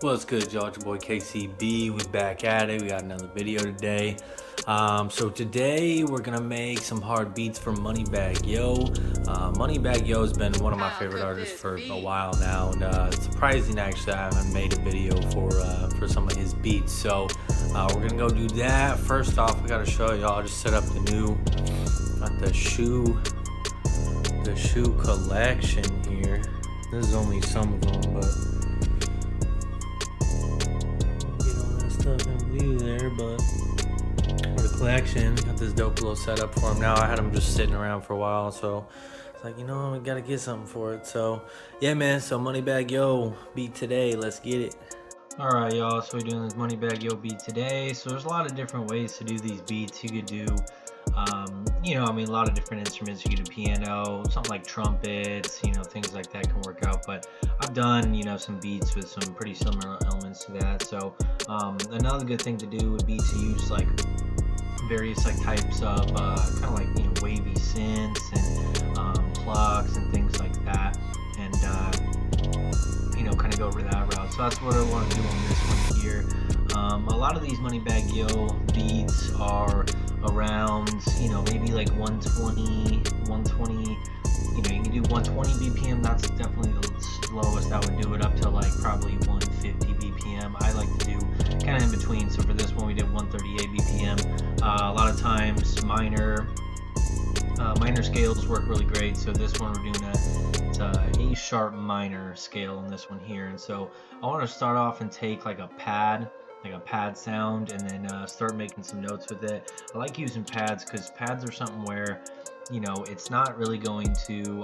What's good, y'all? It's your boy KCB. We back at it. We got another video today. So today we're gonna make some hard beats for Monebagg Yo. Monebagg Yo has been one of my favorite artists for a while now, and it's surprising actually I haven't made a video for some of his beats. So we're gonna go do that. First off, I gotta show y'all. Just set up got the shoe collection here. This is only some of them, but stuff in view there, but for the collection, got this dope little setup for him. Now I had him just sitting around for a while, so it's like, we gotta get something for it. So yeah, man, so Monebagg Yo beat today. Let's get it. All right, y'all, so we're doing this Monebagg Yo beat today. So there's a lot of different ways to do these beats. You could do a lot of different instruments. You could do piano, something like trumpets, things like that can work out. But I've done, some beats with some pretty similar elements to that. So another good thing to do would be to use like various types of kind of like wavy synths and plucks and things like that, and kind of go over that route. So that's what I want to do on this one here. A lot of these Monebagg Yo beats are around, maybe like 120. You can do 120 BPM. That's definitely the slowest I would do it, up to like probably 150 BPM. I like to do kind of in between. So for this one, we did 138 BPM. A lot of times minor scales work really great. So this one we're doing it's a A sharp minor scale in this one here. And so I want to start off and take like a pad sound, and then start making some notes with it. I like using pads because pads are something where it's not really going to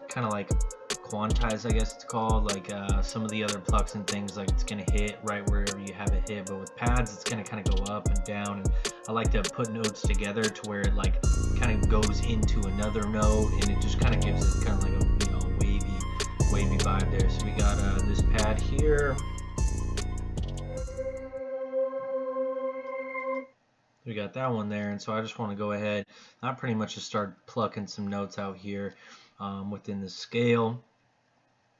kind of like quantize, I guess it's called, like some of the other plucks and things, like it's gonna hit right wherever you have it hit. But with pads, it's gonna kind of go up and down, and I like to put notes together to where it like kind of goes into another note, and it just kind of gives it kind of like a wavy vibe there. So we got this pad here. We got that one there, and so I just want to go ahead. I pretty much just start plucking some notes out here within the scale.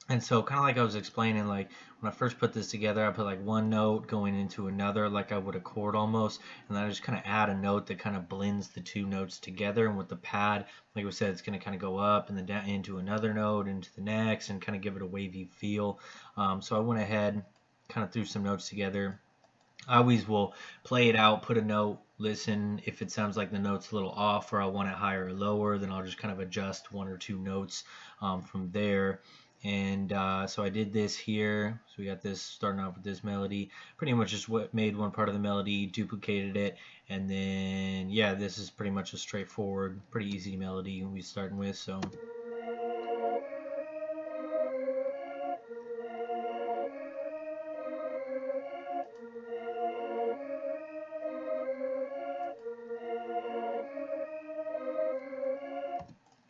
And so kind of like I was explaining, like when I first put this together, I put like one note going into another, like I would a chord almost, and then I just kind of add a note that kind of blends the two notes together. And with the pad, like we said, it's going to kind of go up and then down into another note, into the next, and kind of give it a wavy feel. So I went ahead, kind of threw some notes together. I always will play it out, put a note, listen. If it sounds like the note's a little off, or I want it higher or lower, then I'll just kind of adjust one or two notes from there. And so I did this here. So we got this starting off with this melody. Pretty much just made one part of the melody, duplicated it, and then yeah, this is pretty much a straightforward, pretty easy melody we're starting with. So.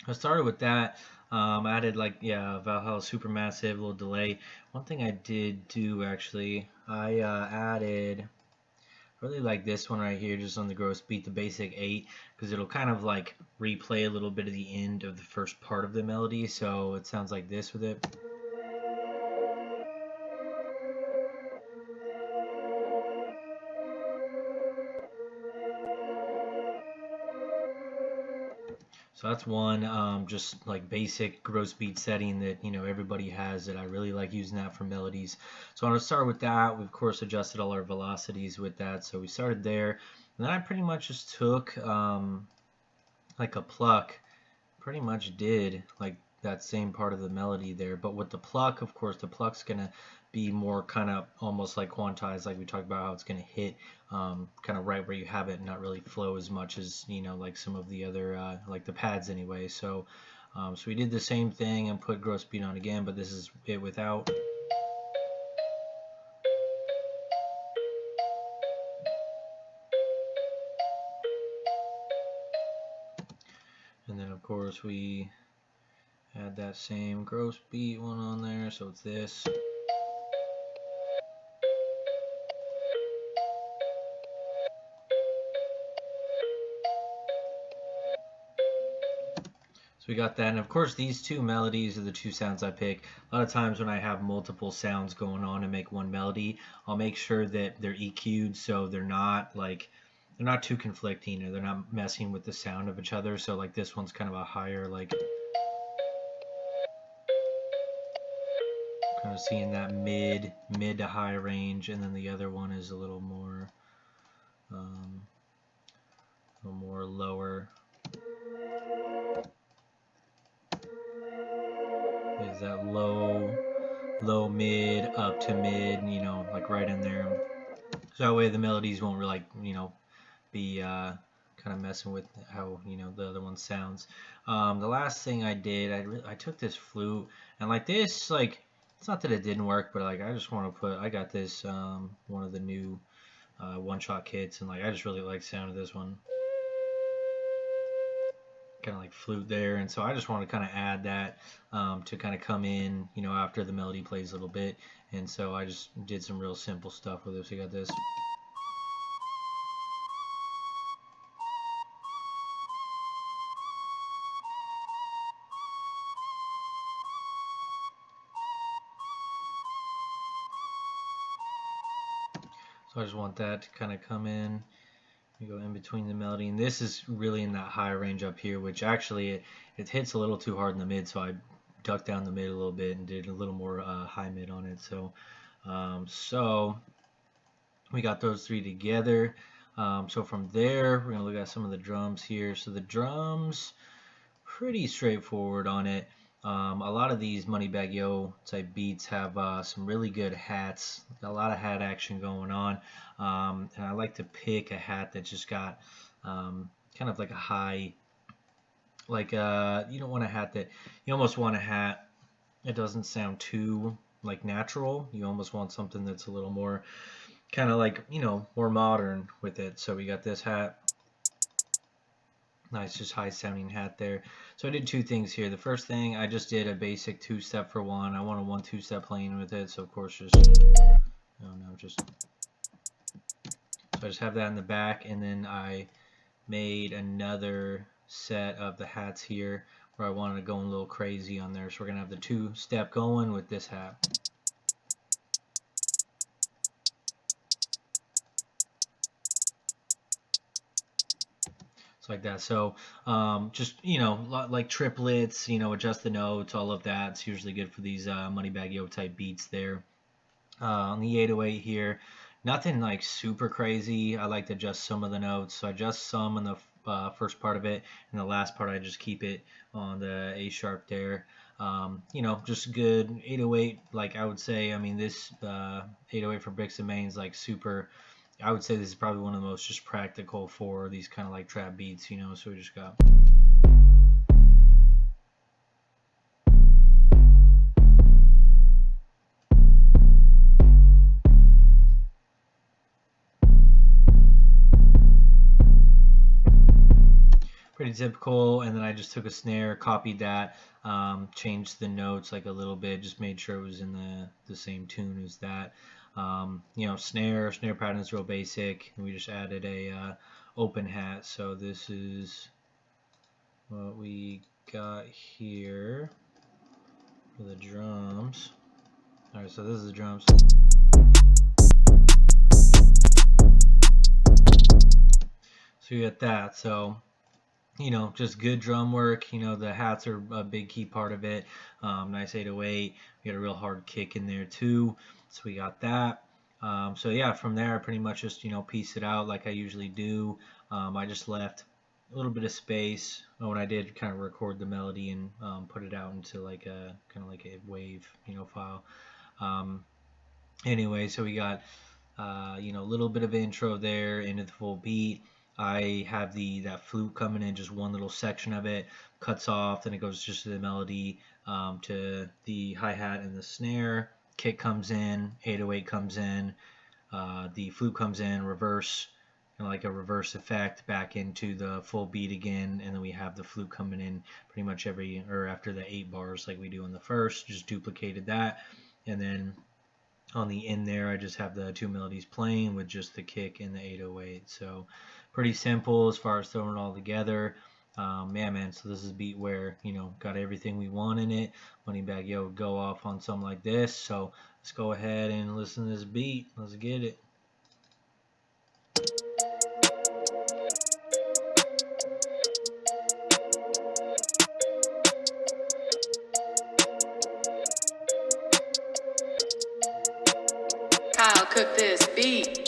I started with that. I added Valhalla Supermassive, little delay. One thing I did do actually, I added, really like this one right here, just on the gross beat, the basic 8, because it'll kind of like replay a little bit of the end of the first part of the melody, so it sounds like this with it. So that's one, just like basic gross beat setting that everybody has, that I really like using that for melodies. So I'm gonna start with that. We of course adjusted all our velocities with that, so we started there, and then I pretty much just took like a pluck, pretty much did like that same part of the melody there, but with the pluck, of course, the pluck's gonna be more kind of almost like quantized, like we talked about, how it's gonna hit kind of right where you have it, and not really flow as much as like some of the other like the pads anyway. So so we did the same thing and put gross beat on again, but this is it without. And then of course we add that same gross beat one on there, so it's this. So we got that, and of course these two melodies are the two sounds I pick. A lot of times when I have multiple sounds going on and make one melody, I'll make sure that they're EQ'd so they're not too conflicting, or they're not messing with the sound of each other. So like this one's kind of a higher, like kind of seeing that mid to high range, and then the other one is a little more lower. Is that low mid up to mid, like right in there. So that way the melodies won't really be kind of messing with how the other one sounds. The last thing I did, I took this flute, and like this, like it's not that it didn't work, but like I just want to I got this one of the new one-shot kits, and like I just really like the sound of this one, kind of like flute there, and so I just want to kind of add that to kind of come in after the melody plays a little bit, and so I just did some real simple stuff with it. So you got this. So I just want that to kind of come in. You go in between the melody, and this is really in that high range up here, which actually it hits a little too hard in the mid, so I ducked down the mid a little bit and did a little more high mid on it. So we got those three together. So from there, we're gonna look at some of the drums here. So the drums, pretty straightforward on it. A lot of these Monebagg Yo type beats have some really good hats, a lot of hat action going on, and I like to pick a hat that just got kind of like a high, like you don't want a hat that, you almost want a hat that doesn't sound too like natural. You almost want something that's a little more kind of like, more modern with it. So we got this hat. Nice, just high sounding hat there. So I did two things here. The first thing, I just did a basic two-step for one. I want a 1-2 step playing with it, so of course just, so I just have that in the back, and then I made another set of the hats here where I wanted to go a little crazy on there. So we're gonna have the 2-step going with this hat. Like that. So just like triplets, adjust the notes, all of that. It's usually good for these Monebagg Yo type beats there. On the 808 here, nothing like super crazy. I like to adjust some of the notes, so I adjust some in the first part of it, and the last part I just keep it on the A sharp there. Just good 808. Like I would say, I mean this 808 for Bricks and Mains, like super. I would say this is probably one of the most just practical for these kind of like trap beats, so we just got. Pretty typical, and then I just took a snare, copied that, changed the notes like a little bit, just made sure it was in the same tune as that. Snare pattern is real basic, and we just added a open hat. So this is what we got here for the drums. All right, so this is the drums. So you got that. So just good drum work. The hats are a big key part of it. Nice 808. We got a real hard kick in there too. So we got that. So yeah, from there I pretty much just piece it out like I usually do. I just left a little bit of space when I did kind of record the melody and put it out into like a kind of like a wave file. Anyway, so we got a little bit of intro there into the full beat. I have that flute coming in, just one little section of it, cuts off, then it goes just to the melody, to the hi-hat and the snare. Kick comes in, 808 comes in, the flute comes in, reverse, like a reverse effect back into the full beat again, and then we have the flute coming in pretty much after the 8 bars like we do in the first, just duplicated that, and then on the end there I just have the 2 melodies playing with just the kick and the 808. So pretty simple as far as throwing it all together. Yeah, man. So this is a beat where got everything we want in it. Monebagg Yo would go off on something like this. So let's go ahead and listen to this beat. Let's get it. Kyle, cook this beat.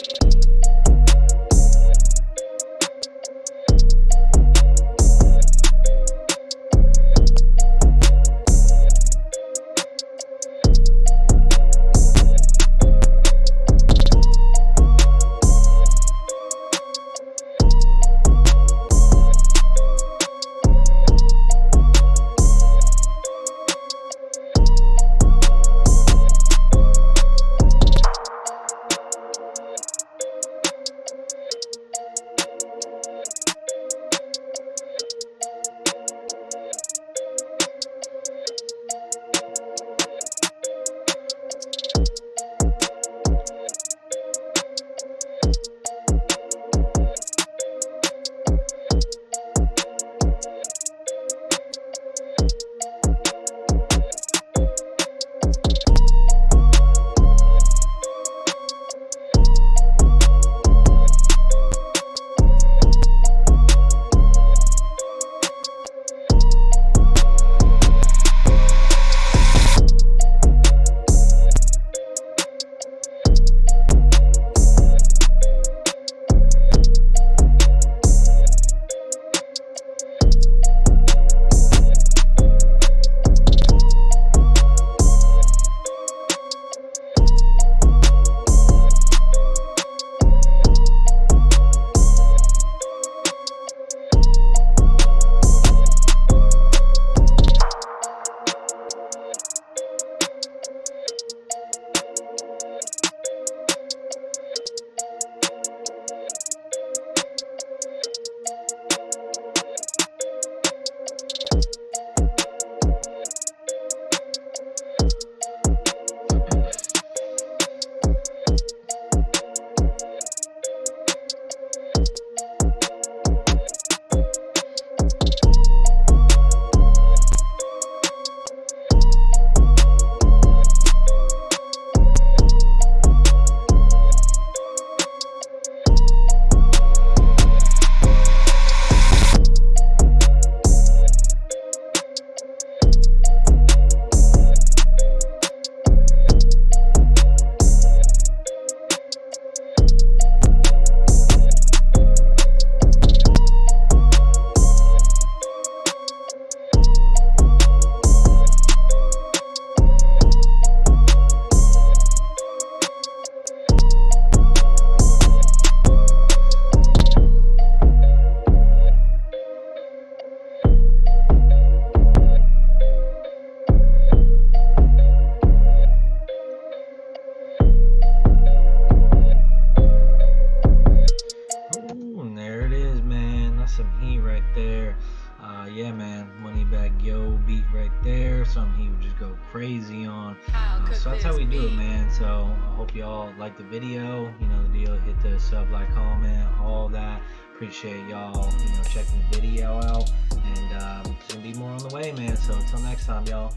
Some heat right there. Yeah, man, Monebagg Yo beat right there. Something he would just go crazy on. So that's how we do it, man. So I hope y'all like the video. You know the deal. Hit the sub, like, comment, all that. Appreciate y'all, checking the video out. And there's gonna be more on the way, man. So until next time, y'all.